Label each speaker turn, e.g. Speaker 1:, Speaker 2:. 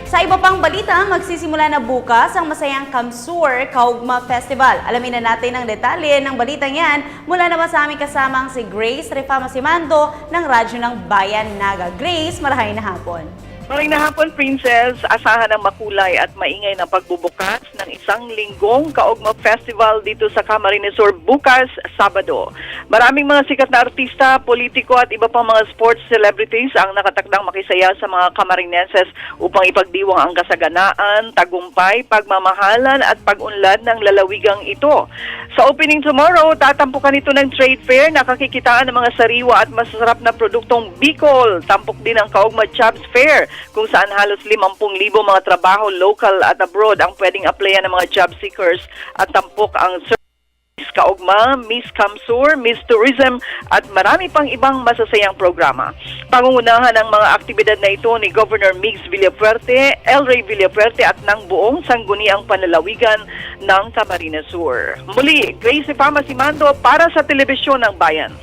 Speaker 1: Sa iba pang balita, magsisimula na bukas ang masayang Kamsur Kaugma Festival. Alamin na natin ang detalye ng balitang yan mula naman sa aming kasamang si Grace Refamasimando ng Radyo ng Bayan Naga. Grace, marahayang na hapon.
Speaker 2: Maraming na hapon, Princess. Asahan ng makulay at maingay na pagbubukas ng isang linggong Kaugma Festival dito sa Camarines Sur bukas, Sabado. Maraming mga sikat na artista, politiko at iba pang mga sports celebrities ang nakatakdang makisaya sa mga Camarinenses upang ipagdiwang ang kasaganaan, tagumpay, pagmamahalan at pag-unlad ng lalawigang ito. Sa opening tomorrow, tatampukan ito ng trade fair na kakikitaan ng mga sariwa at masasarap na produktong Bicol. Tampok din ang Kaugma Jobs Fair, kung saan halos 50,000 mga trabaho local at abroad ang pwedeng applyan ng mga job seekers at tampok ang Miss Kaugma, Miss Kamsur, Miss Tourism at marami pang ibang masasayang programa. Pangungunahan ng mga aktibidad na ito ni Governor Migs Villafuerte, El Rey Villafuerte at ng buong sangguniang panlalawigan ng Camarines Sur. Muli, Grace Refamasimando para sa Telebisyon ng Bayan.